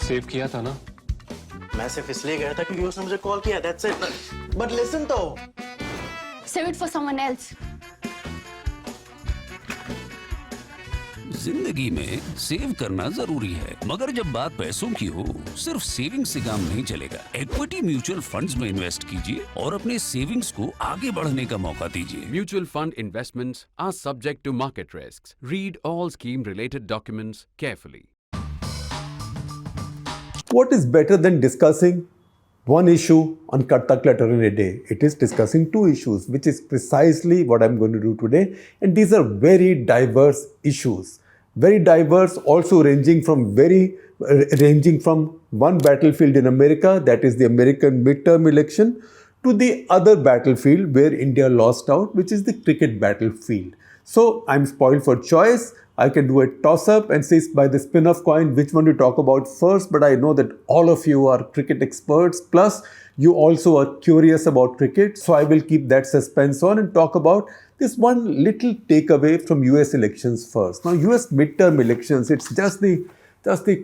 Save किया था ना? मैं सिर्फ इसलिए गया था क्योंकि उसने मुझे कॉल किया, that's it. But listen तो. Save it for someone else. जिंदगी में सेव करना जरूरी है, मगर जब बात पैसों की हो, सिर्फ सेविंग से काम नहीं चलेगा। इक्विटी म्यूचुअल फंड्स में इन्वेस्ट कीजिए और अपने सेविंग्स को आगे बढ़ने का मौका दीजिए। Mutual fund investments are subject to market risks. Read all scheme-related documents carefully. What is better than discussing one issue on Cut the Clutter in a day? It is discussing two issues, which is precisely what I'm going to do today. And these are very diverse issues. Very diverse, also ranging from one battlefield in America, that is the American midterm election, to the other battlefield where India lost out, which is the cricket battlefield. So I'm spoiled for choice. I can do a toss-up and say by the spin of coin which one to talk about first, but I know that all of you are cricket experts, plus you also are curious about cricket. So I will keep that suspense on and talk about this one little takeaway from US elections first. Now US midterm elections, it's just the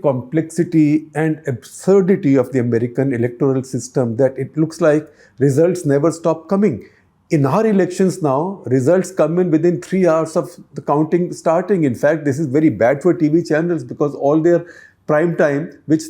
complexity and absurdity of the American electoral system that it looks like results never stop coming. In our elections now, results come in within 3 hours of the counting starting. In fact, this is very bad for TV channels because all their prime time, which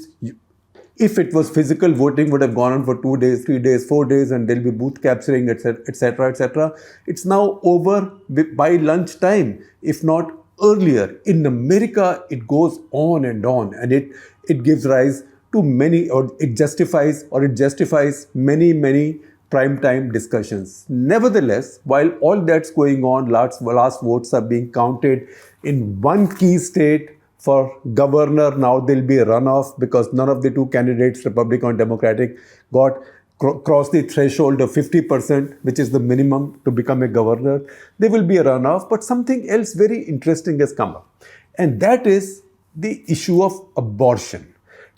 if it was physical voting would have gone on for 2 days, 3 days, 4 days, and there'll be booth capturing, etc., etc. It's now over by lunchtime, if not earlier. In America, it goes on, and it gives rise to many, or it justifies many prime-time discussions. Nevertheless, while all that's going on, last votes are being counted in one key state for governor. Now there'll be a runoff because none of the two candidates, Republican or Democratic, crossed the threshold of 50%, which is the minimum to become a governor. There will be a runoff, but something else very interesting has come up, and that is the issue of abortion.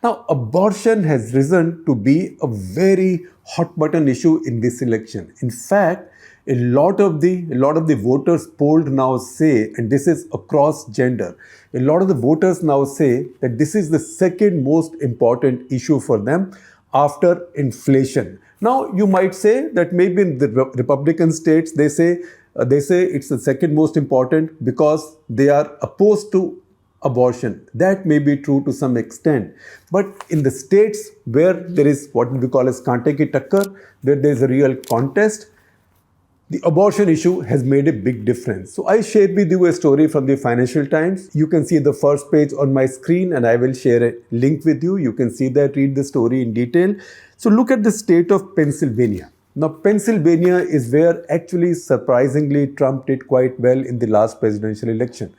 Now, abortion has risen to be a very hot button issue in this election. In fact, a lot of the voters polled now say, and this is across gender, a lot of the voters now say that this is the second most important issue for them after inflation. Now, you might say that maybe in the Republican states, they say it's the second most important because they are opposed to abortion. That may be true to some extent. But in the states where there is what we call as kante ki takkar, where there is a real contest, the abortion issue has made a big difference. So I shared with you a story from the Financial Times. You can see the first page on my screen and I will share a link with you. You can see that, read the story in detail. So look at the state of Pennsylvania. Now, Pennsylvania is where actually surprisingly Trump did quite well in the last presidential election.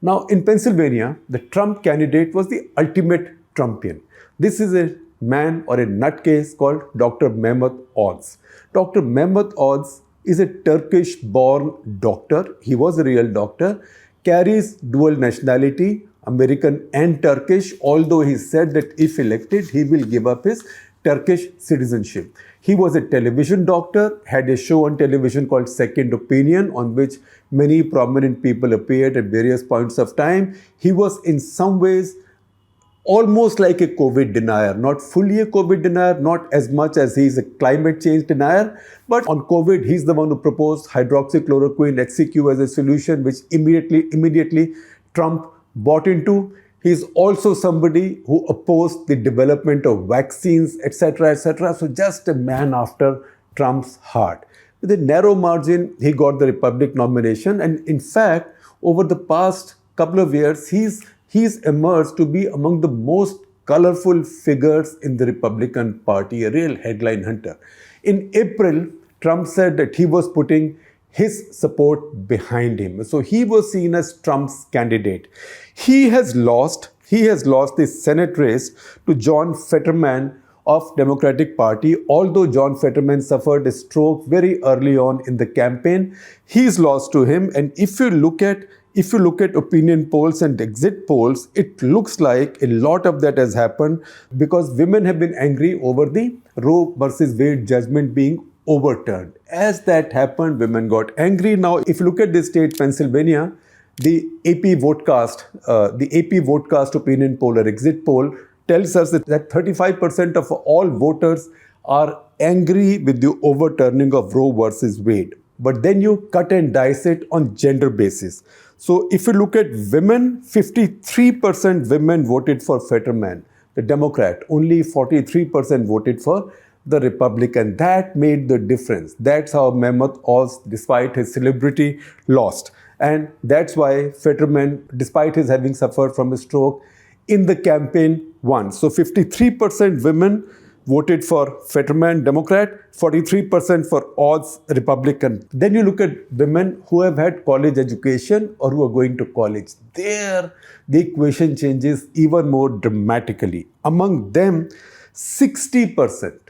Now, in Pennsylvania, the Trump candidate was the ultimate Trumpian. This is a man or a nutcase called Dr. Mehmet Oz. Dr. Mehmet Oz is a Turkish-born doctor. He was a real doctor, carries dual nationality, American and Turkish, although he said that if elected, he will give up his Turkish citizenship. He was a television doctor, had a show on television called Second Opinion, on which many prominent people appeared at various points of time. He was in some ways almost like a COVID denier, not fully a COVID denier, not as much as he's a climate change denier, but on COVID, he's the one who proposed hydroxychloroquine HCQ as a solution, which immediately Trump bought into. He's also somebody who opposed the development of vaccines, etc., etc. So just a man after Trump's heart. With a narrow margin, he got the Republican nomination. And in fact, over the past couple of years, he's emerged to be among the most colorful figures in the Republican Party, a real headline hunter. In April, Trump said that he was putting his support behind him. So he was seen as Trump's candidate. He has lost the Senate race to John Fetterman of Democratic Party. Although John Fetterman suffered a stroke very early on in the campaign, he's lost to him. And if you look at opinion polls and exit polls, it looks like a lot of that has happened because women have been angry over the Roe versus Wade judgment being overturned. As that happened, women got angry. Now, if you look at this state, Pennsylvania, the AP Votecast opinion poll or exit poll tells us that 35% of all voters are angry with the overturning of Roe versus Wade. But then you cut and dice it on gender basis. So if you look at women, 53% women voted for Fetterman, the Democrat. Only 43% voted for the Republican. That made the difference. That's how Mehmet Oz, despite his celebrity, lost. And that's why Fetterman, despite his having suffered from a stroke, in the campaign won. So 53% women voted for Fetterman, Democrat, 43% for Oz, Republican. Then you look at women who have had college education or who are going to college. There, the equation changes even more dramatically. Among them, 60%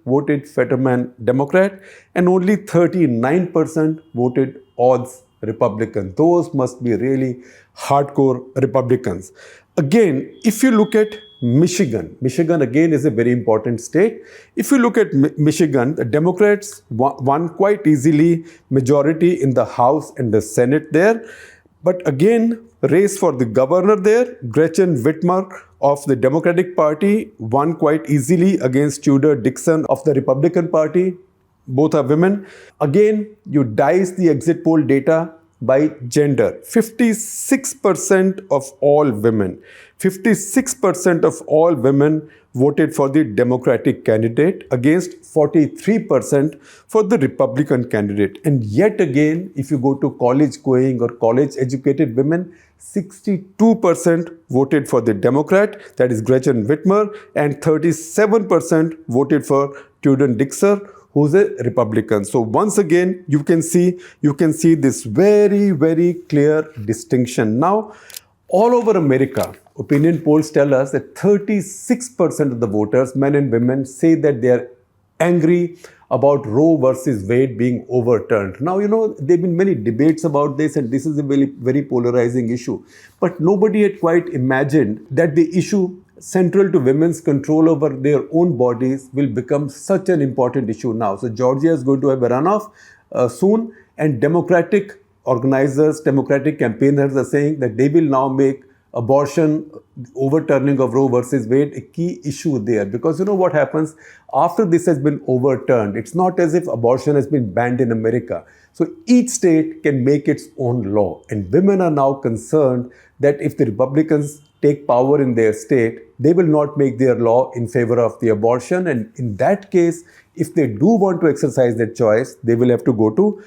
voted Fetterman, Democrat, and only 39% voted Oz, Republican. Those must be really hardcore Republicans. Again, if you look at Michigan again is a very important state. If you look at Michigan, the Democrats won quite easily, majority in the House and the Senate there. But again, race for the governor there, Gretchen Whitmer of the Democratic Party won quite easily against Tudor Dixon of the Republican Party. Both are women. Again, you dice the exit poll data by gender. 56% of all women, 56% of all women voted for the Democratic candidate against 43% for the Republican candidate. And yet again, if you go to college going or college educated women, 62% voted for the Democrat, that is Gretchen Whitmer, and 37% voted for Tudor Dixon, who's a Republican. So once again, you can see this very, very clear distinction. Now, all over America, opinion polls tell us that 36% of the voters, men and women, say that they are angry about Roe versus Wade being overturned. Now, there have been many debates about this, and this is a very, very polarizing issue. But nobody had quite imagined that the issue central to women's control over their own bodies will become such an important issue now. So Georgia is going to have a runoff soon, and Democratic organizers, Democratic campaigners are saying that they will now make abortion, overturning of Roe versus Wade, a key issue there. Because what happens after this has been overturned? It's not as if abortion has been banned in America. So each state can make its own law. And women are now concerned that if the Republicans take power in their state, they will not make their law in favor of the abortion. And in that case, if they do want to exercise their choice, they will have to go to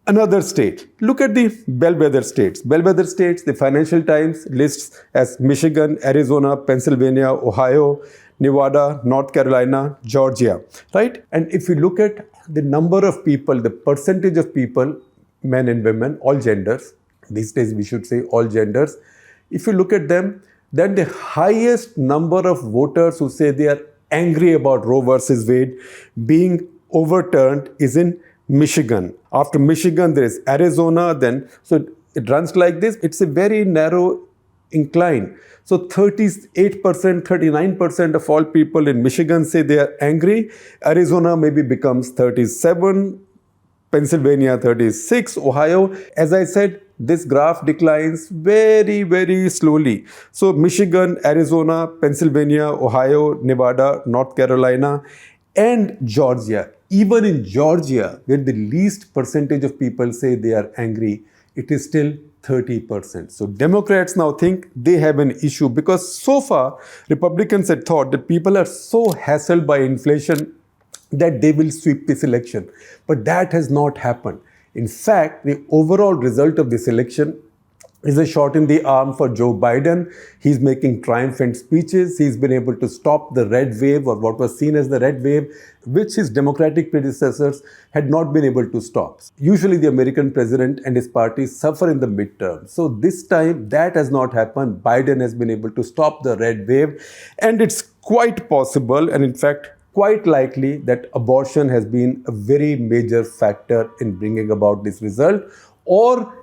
another state. Look at the bellwether states. Bellwether states, the Financial Times lists as Michigan, Arizona, Pennsylvania, Ohio, Nevada, North Carolina, Georgia, right? And if you look at the number of people, the percentage of people, men and women, all genders, these days we should say all genders, if you look at them, then the highest number of voters who say they are angry about Roe versus Wade being overturned is in Michigan. After Michigan, there is Arizona. So it runs like this. It's a very narrow incline. So 38%, 39% of all people in Michigan say they are angry. Arizona maybe becomes 37, Pennsylvania 36, Ohio. As I said, this graph declines very, very slowly. So Michigan, Arizona, Pennsylvania, Ohio, Nevada, North Carolina, and Georgia. Even in Georgia, where the least percentage of people say they are angry, it is still 30%. So Democrats now think they have an issue because so far Republicans had thought that people are so hassled by inflation that they will sweep this election. But that has not happened. In fact, the overall result of this election is a shot in the arm for Joe Biden. He's making triumphant speeches. He's been able to stop the red wave, or what was seen as the red wave, which his Democratic predecessors had not been able to stop. Usually the American president and his party suffer in the midterm. So this time that has not happened. Biden has been able to stop the red wave, and it's quite possible, and in fact quite likely, that abortion has been a very major factor in bringing about this result, or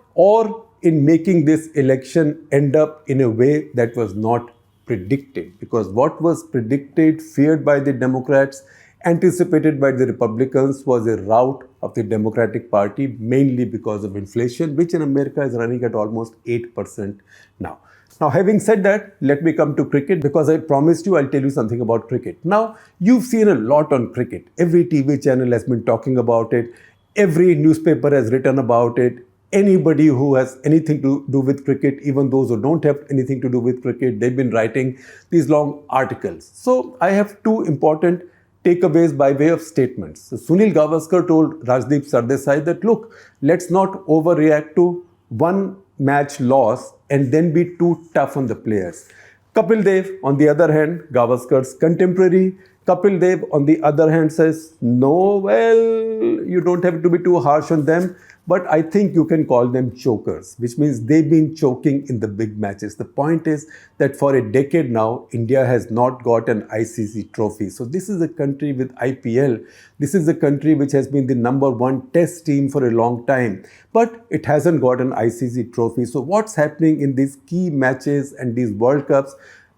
in making this election end up in a way that was not predicted. Because what was predicted, feared by the Democrats, anticipated by the Republicans, was a rout of the Democratic Party, mainly because of inflation, which in America is running at almost 8% now. Now, having said that, let me come to cricket because I promised you I'll tell you something about cricket. Now, you've seen a lot on cricket. Every TV channel has been talking about it. Every newspaper has written about it. Anybody who has anything to do with cricket, even those who don't have anything to do with cricket, they've been writing these long articles. So I have two important takeaways by way of statements. So Sunil Gavaskar told Rajdeep Sardesai that, look, let's not overreact to one match loss and then be too tough on the players. Kapil Dev, on the other hand, Gavaskar's contemporary, Kapil Dev, on the other hand, says, no, well, you don't have to be too harsh on them, but I think you can call them chokers, which means they've been choking in the big matches. The point is that for a decade now, India has not got an ICC trophy. So this is a country with IPL. This is a country which has been the #1 test team for a long time, but it hasn't got an ICC trophy. So what's happening in these key matches and these World Cups?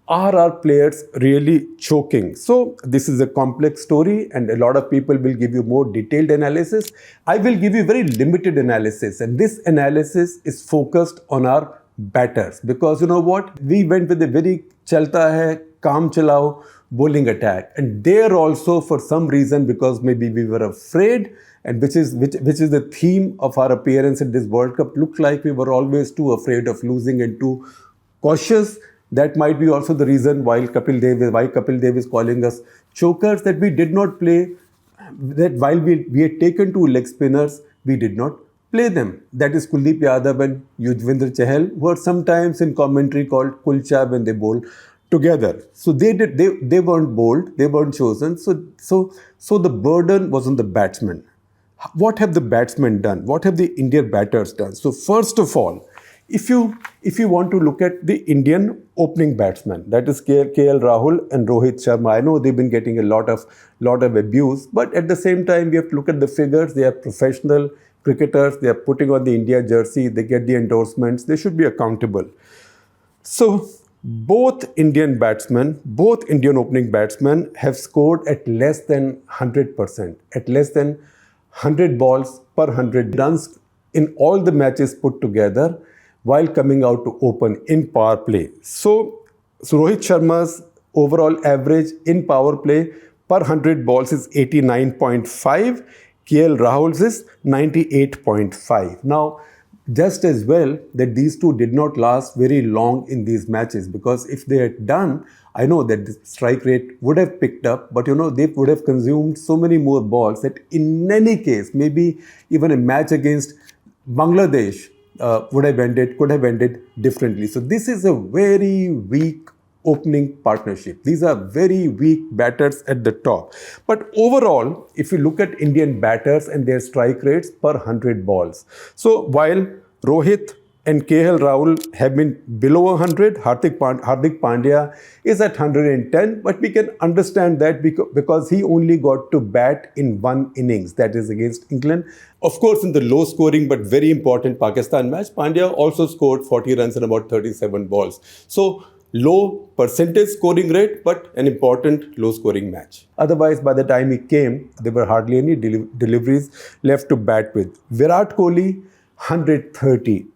Are our players really choking? So this is a complex story and a lot of people will give you more detailed analysis. I will give you very limited analysis, and this analysis is focused on our batters because you know what? We went with a very chalta hai, kaam chalao bowling attack, and there also for some reason, because maybe we were afraid, and which is the theme of our appearance in this World Cup, looked like we were always too afraid of losing and too cautious. That might be also the reason why Kapil Dev is calling us chokers, that we did not play, that while we had taken two leg spinners, we did not play them. That is Kuldeep Yadav and Yuzvendra Chahal, who are sometimes in commentary called kulcha when they bowl together. So they weren't bowled, they weren't chosen. So the burden was on the batsmen. What have the batsmen done? What have the Indian batters done? So first of all, if you want to look at the Indian opening batsmen, that is KL Rahul and Rohit Sharma. I know they've been getting a lot of abuse, but at the same time, we have to look at the figures. They are professional cricketers. They are putting on the India jersey. They get the endorsements. They should be accountable. So both Indian opening batsmen have scored at less than 100%, at less than 100 balls per 100 runs in all the matches put together, while coming out to open in power play. So Rohit Sharma's overall average in power play per 100 balls is 89.5. KL Rahul's is 98.5. Now, just as well that these two did not last very long in these matches, because if they had done, I know that the strike rate would have picked up, but they would have consumed so many more balls that in any case, maybe even a match against Bangladesh could have ended differently. So this is a very weak opening partnership. These are very weak batters at the top. But overall, if you look at Indian batters and their strike rates per 100 balls. So while Rohit and KL Rahul have been below 100, Hardik Pandya is at 110, but we can understand that because he only got to bat in one innings, that is against England. Of course, in the low scoring but very important Pakistan match, Pandya also scored 40 runs in about 37 balls. So low percentage scoring rate, but an important low scoring match. Otherwise, by the time he came, there were hardly any deliveries left to bat with. Virat Kohli, 130.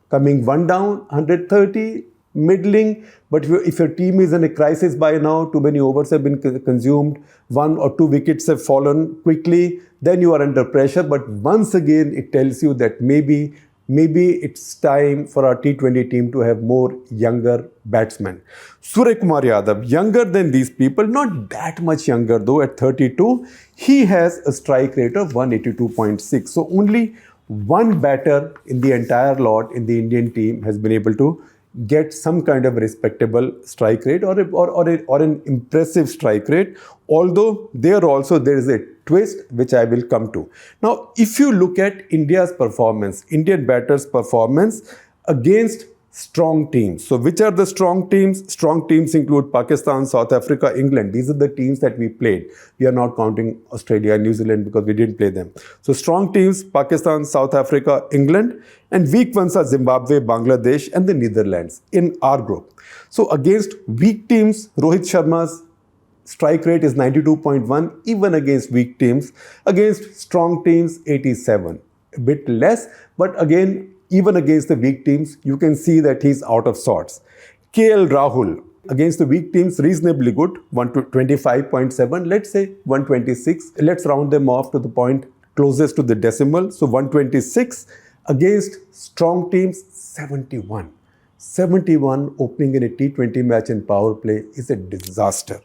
Coming one down, 130, middling. But if your team is in a crisis by now, too many overs have been consumed, 1 or 2 wickets have fallen quickly, then you are under pressure. But once again, it tells you that maybe it's time for our T20 team to have more younger batsmen. Surya Kumar Yadav, younger than these people, not that much younger though, at 32, he has a strike rate of 182.6. So only one batter in the entire lot in the Indian team has been able to get some kind of respectable strike rate or an impressive strike rate, although there is a twist which I will come to. Now, if you look at India's performance, Indian batters' performance against strong teams. So which are the strong teams? Strong teams include Pakistan, South Africa, England. These are the teams that we played. We are not counting Australia and New Zealand because we didn't play them. So strong teams, Pakistan, South Africa, England, and weak ones are Zimbabwe, Bangladesh, and the Netherlands in our group. So against weak teams, Rohit Sharma's strike rate is 92.1, even against weak teams. Against strong teams, 87. A bit less, but again, even against the weak teams, you can see that he's out of sorts. KL Rahul against the weak teams reasonably good, 125.7, let's say 126. Let's round them off to the point closest to the decimal. So 126 against strong teams, 71. 71 opening in a T20 match in power play is a disaster.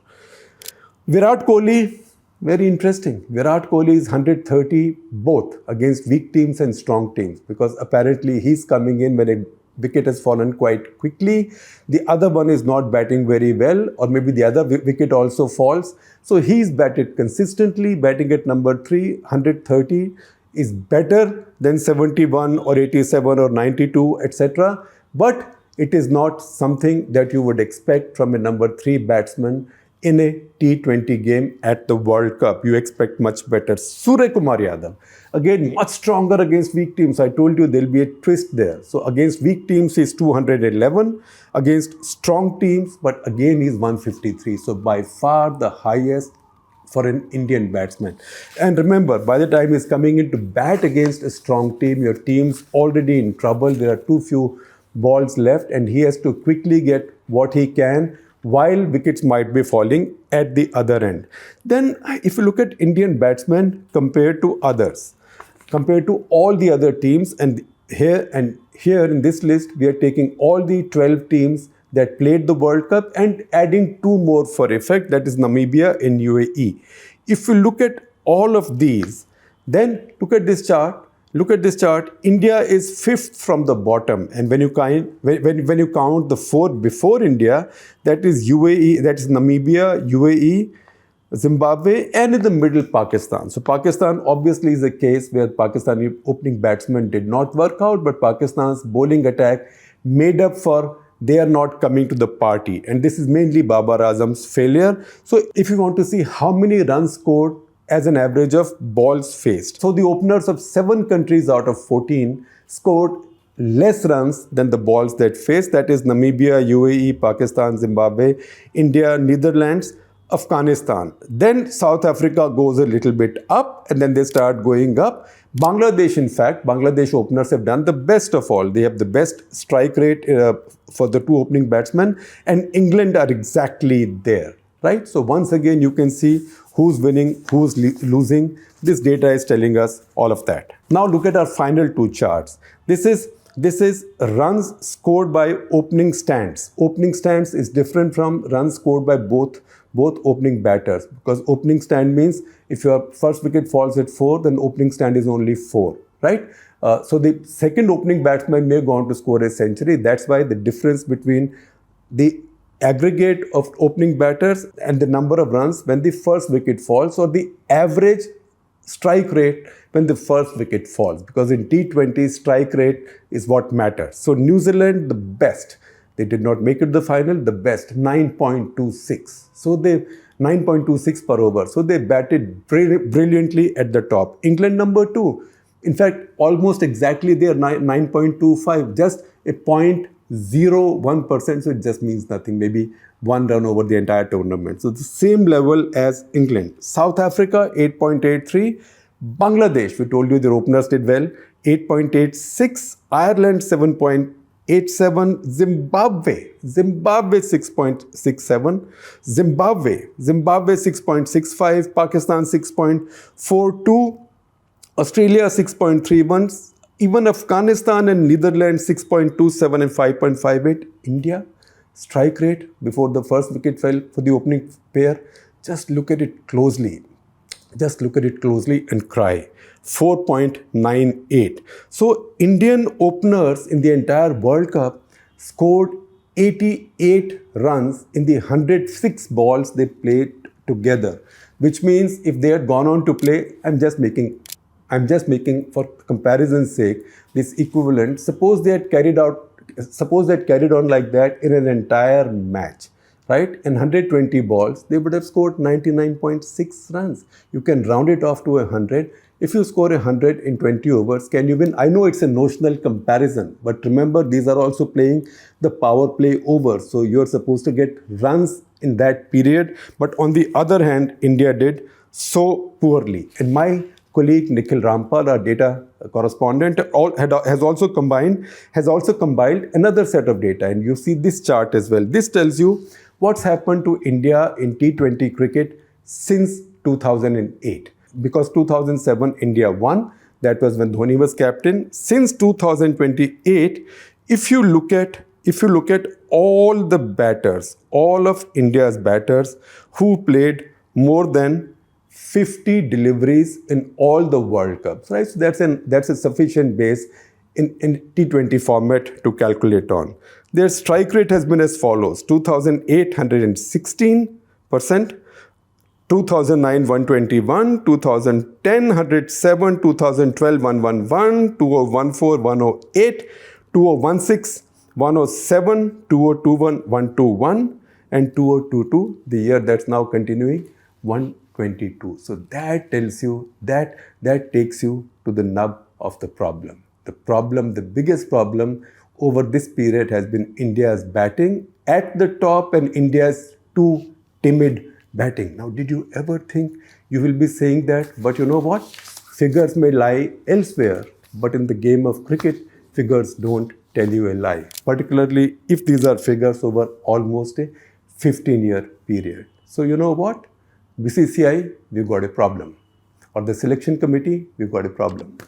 Virat Kohli, very interesting. Virat Kohli is 130 both against weak teams and strong teams because apparently he's coming in when a wicket has fallen quite quickly. The other one is not batting very well, or maybe the other wicket also falls. So he's batted consistently, batting at number 3, 130 is better than 71 or 87 or 92, etc. But it is not something that you would expect from a number 3 batsman in a T20 game at the World Cup. You expect much better. Surya Kumar Yadav, again, much stronger against weak teams. I told you there'll be a twist there. So against weak teams, he's 211. Against strong teams, but again, he's 153. So by far the highest for an Indian batsman. And remember, by the time he's coming in to bat against a strong team, your team's already in trouble. There are too few balls left and he has to quickly get what he can while wickets might be falling at the other end. Then if you look at Indian batsmen compared to others, compared to all the other teams, and here in this list, we are taking all the 12 teams that played the World Cup and adding 2 more for effect, that is Namibia and UAE. If you look at all of these, then look at this chart. Look at this chart. India is 5th from the bottom, and when you count the 4 before India, that is UAE, that is Namibia, UAE, Zimbabwe, and in the middle Pakistan. So Pakistan obviously is a case where Pakistani opening batsmen did not work out, but Pakistan's bowling attack made up for they are not coming to the party, and this is mainly Babar Azam's failure. So if you want to see how many runs scored as an average of balls faced. So the openers of 7 countries out of 14 scored less runs than the balls that faced. That is Namibia, UAE, Pakistan, Zimbabwe, India, Netherlands, Afghanistan. Then South Africa goes a little bit up and then they start going up. Bangladesh, in fact, Bangladesh openers have done the best of all. They have the best strike rate for the 2 opening batsmen, and England are exactly there, right? So once again, you can see who's winning, who's losing. This data is telling us all of that. Now look at our final 2 charts. This is runs scored by opening stands. Opening stands is different from runs scored by both opening batters, because opening stand means if your first wicket falls at 4, then opening stand is only 4, right? So the second opening batsman may go on to score a century. That's why the difference between the aggregate of opening batters and the number of runs when the first wicket falls, or the average strike rate when the first wicket falls, because in T20 strike rate is what matters. So New Zealand, the best. They did not make it to the final, the best, 9.26. So they 9.26 per over. So they batted brilliantly at the top. England number 2. In fact, almost exactly there, 9.25, just a 0.01%. So it just means nothing, maybe 1 run over the entire tournament. So the same level as England. South Africa, 8.83. Bangladesh, we told you their openers did well, 8.86. Ireland, 7.87. Zimbabwe 6.67, Zimbabwe 6.65, Pakistan 6.42, Australia 6.31, even Afghanistan and Netherlands 6.27 and 5.58. India strike rate before the first wicket fell for the opening pair, just look at it closely. Just look at it closely and cry. 4.98. So Indian openers in the entire World Cup scored 88 runs in the 106 balls they played together, which means if they had gone on to play, I'm just making for comparison's sake this equivalent. Suppose they had carried on like that in an entire match, right? In 120 balls, they would have scored 99.6 runs. You can round it off to 100. If you score 100 in 20 overs, can you win? I know it's a notional comparison, but remember, these are also playing the power play over. So you're supposed to get runs in that period. But on the other hand, India did so poorly. And my colleague Nikhil Rampal, our data correspondent, has also compiled another set of data. And you see this chart as well. This tells you what's happened to India in T20 cricket since 2008. Because 2007 India won, that was when Dhoni was captain. Since 2028, if you look at all the batters, all of India's batters who played more than 50 deliveries in all the World Cups, right? So that's a sufficient base in T20 format to calculate on. Their strike rate has been as follows: 2008 116%, 2009 121, 2010 107, 2012 111, 2014 108, 2016 107, 2021 121, and 2022, the year that's now continuing, 122. So that tells you that takes you to the nub of the problem. The biggest problem over this period has been India's batting at the top and India's too timid batting. Now, did you ever think you will be saying that? But you know what? Figures may lie elsewhere, but in the game of cricket, figures don't tell you a lie, particularly if these are figures over almost a 15-year period. So you know what? BCCI, we've got a problem. Or the selection committee, we've got a problem.